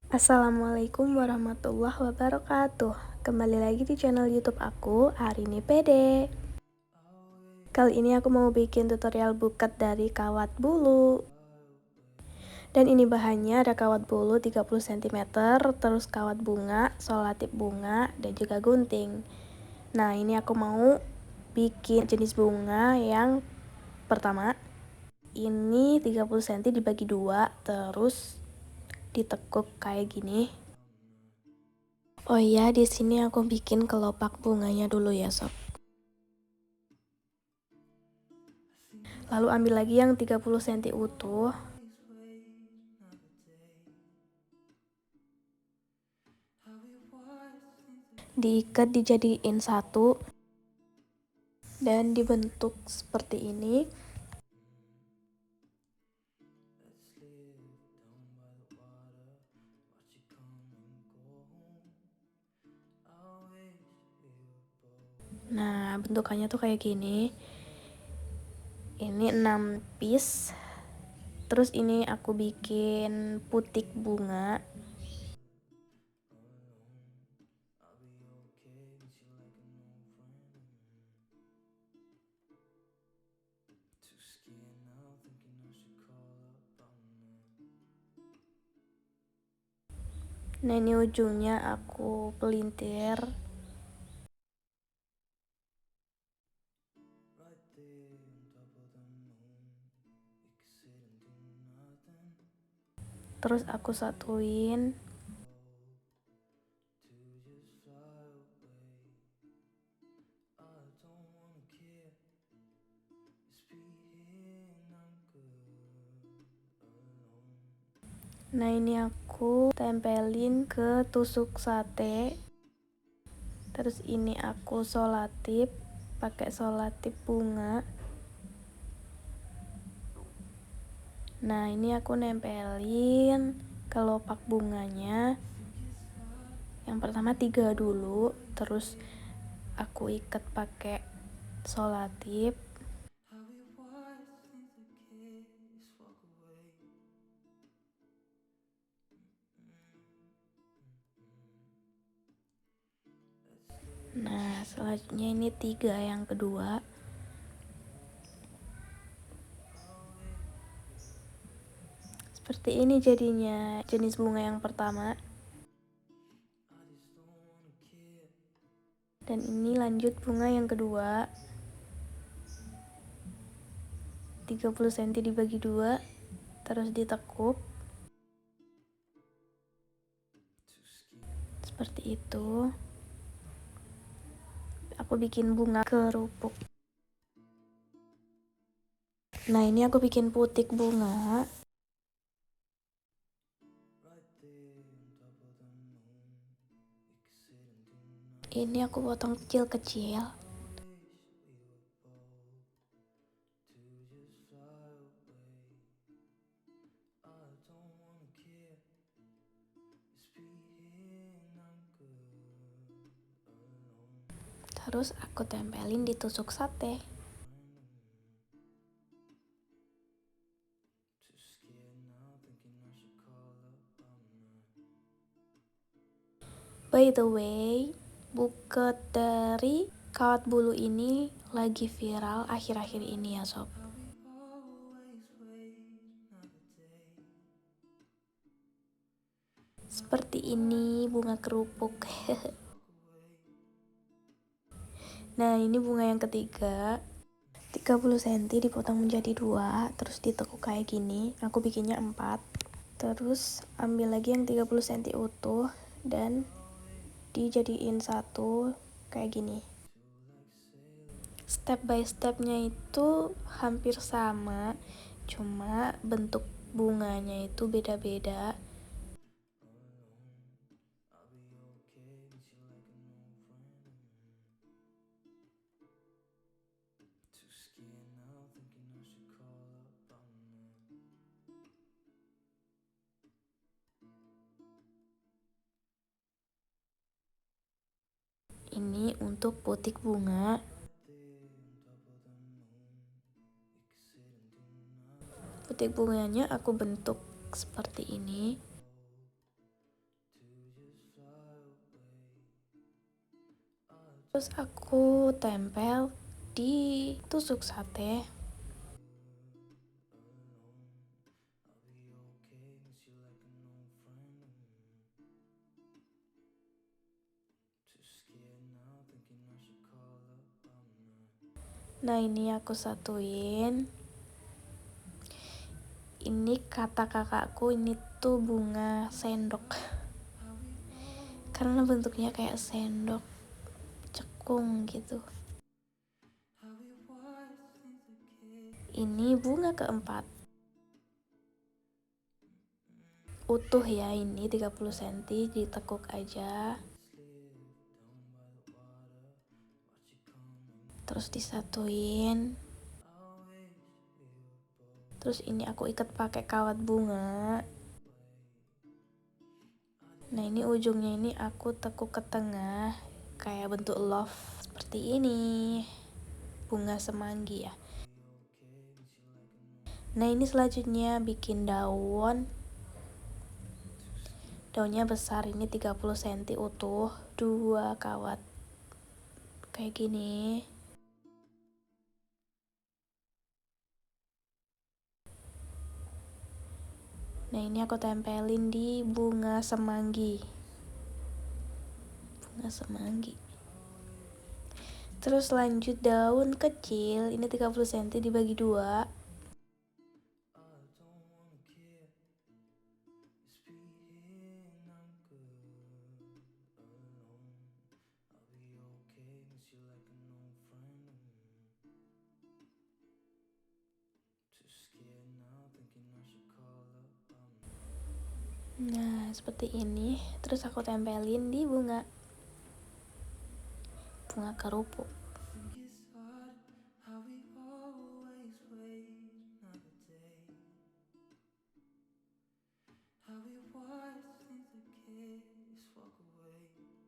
Assalamualaikum warahmatullahi wabarakatuh. Kembali lagi di channel YouTube aku, Arini Pede. Kali ini aku mau bikin tutorial buket dari kawat bulu. Dan ini bahannya ada kawat bulu 30 cm, terus kawat bunga, solatip bunga, dan juga gunting. Nah, ini aku mau bikin jenis bunga yang pertama. Ini 30 cm dibagi dua, terus ditekuk kayak gini. Oh iya, di sini aku bikin kelopak bunganya dulu ya, sob. Lalu ambil lagi yang 30 cm utuh. Diikat dijadiin satu dan dibentuk seperti ini. Nah, bentukannya tuh kayak gini. Ini 6 piece. Terus ini aku bikin putik bunga. Nah, ini ujungnya aku pelintir. Terus aku satuin. Nah, ini aku tempelin ke tusuk sate. Terus ini aku solatip pakai solatip bunga. Nah, ini aku nempelin kelopak bunganya. Yang pertama 3 dulu, terus aku ikat pakai solatip. Nah, selanjutnya ini 3 yang kedua. Seperti ini jadinya jenis bunga yang pertama. Dan ini lanjut bunga yang kedua. 30 cm dibagi 2, terus ditekuk. Seperti itu. Aku bikin bunga kerupuk. Nah, ini aku bikin putik bunga. Ini aku potong kecil-kecil. Terus aku tempelin di tusuk sate. By the way, buket dari kawat bulu ini lagi viral akhir-akhir ini ya, sob. Seperti ini bunga kerupuk. Nah, ini bunga yang ketiga. 30 cm dipotong menjadi 2, terus ditekuk kayak gini. Aku bikinnya 4. Terus ambil lagi yang 30 cm utuh dan dijadiin satu kayak gini. Step by stepnya itu hampir sama, cuma bentuk bunganya itu beda-beda. Ini untuk putik bunga. Putik bunganya aku bentuk seperti ini. Terus aku tempel di tusuk sate. Nah, ini aku satuin. Ini kata kakakku, ini tuh bunga sendok. Karena bentuknya kayak sendok cekung gitu. Ini bunga keempat. Utuh ya, ini 30 cm, ditekuk aja. Terus disatuin. Terus ini aku ikat pakai kawat bunga. Nah, ini ujungnya ini aku tekuk ke tengah kayak bentuk love seperti ini. Bunga semanggi ya. Nah, ini selanjutnya bikin daun. Daunnya besar, ini 30 cm utuh, 2 kawat. Kayak gini. Nah, ini aku tempelin di bunga semanggi. Bunga semanggi. Terus lanjut daun kecil, ini 30 cm dibagi 2. Nah, seperti ini. Terus aku tempelin di bunga kerupuk.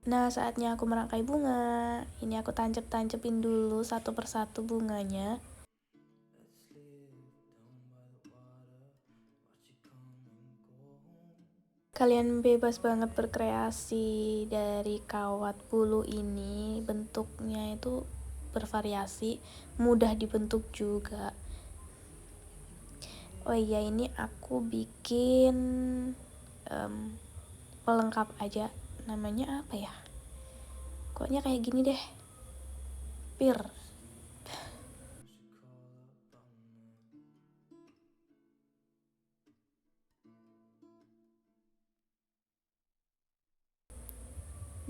Nah, saatnya aku merangkai bunga. Ini aku tancep-tancepin dulu satu persatu bunganya. Kalian bebas banget berkreasi dari kawat bulu ini. Bentuknya itu bervariasi, mudah dibentuk juga. Oh iya, ini aku bikin pelengkap aja. Namanya apa ya? Pokoknya kayak gini deh. Pir.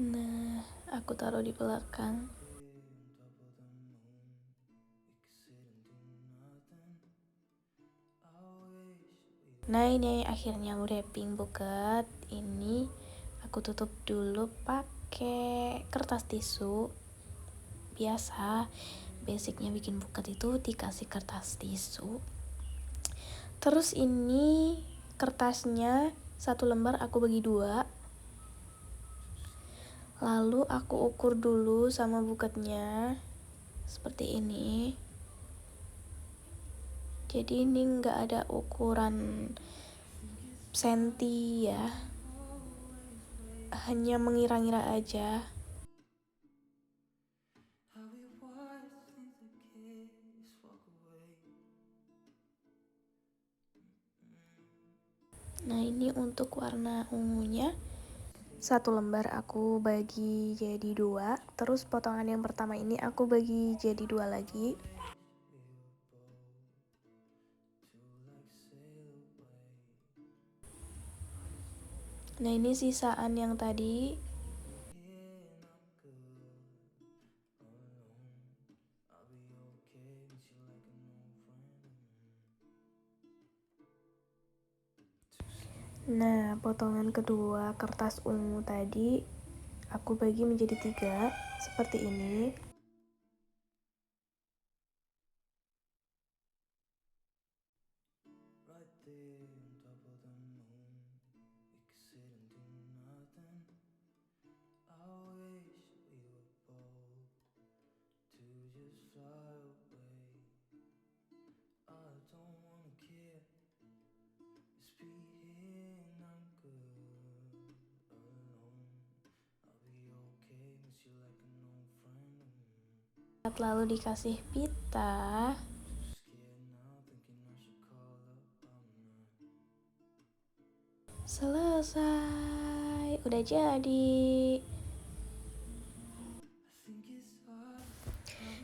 Nah, aku taruh di belakang. Nah, ini akhirnya wrapping buket. Ini aku tutup dulu pakai kertas tisu. Biasa, basicnya bikin buket itu dikasih kertas tisu. Terus ini kertasnya 1 lembar aku bagi 2. Lalu aku ukur dulu sama buketnya. Seperti ini. Jadi ini nggak ada ukuran senti ya. Hanya mengira-ngira aja. Nah, ini untuk warna ungunya. 1 lembar aku bagi jadi 2. Terus potongan yang pertama ini aku bagi jadi 2 lagi. Nah, ini sisaan yang tadi. Nah, potongan kedua kertas ungu tadi aku bagi menjadi 3 seperti ini. lalu dikasih pita. Selesai, udah jadi.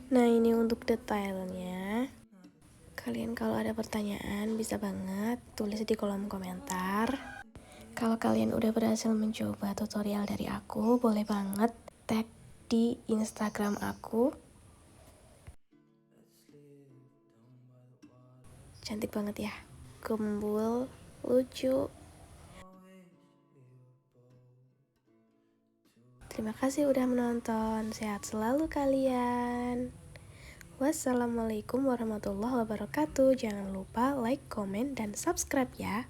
Nah, ini untuk detailnya. Kalian kalau ada pertanyaan bisa banget tulis di kolom komentar. Kalau kalian udah berhasil mencoba tutorial dari aku, boleh banget tag di Instagram aku. Cantik banget ya, gembul, lucu. Terima kasih udah menonton, sehat selalu kalian. Wassalamualaikum warahmatullahi wabarakatuh. Jangan lupa like, komen, dan subscribe ya.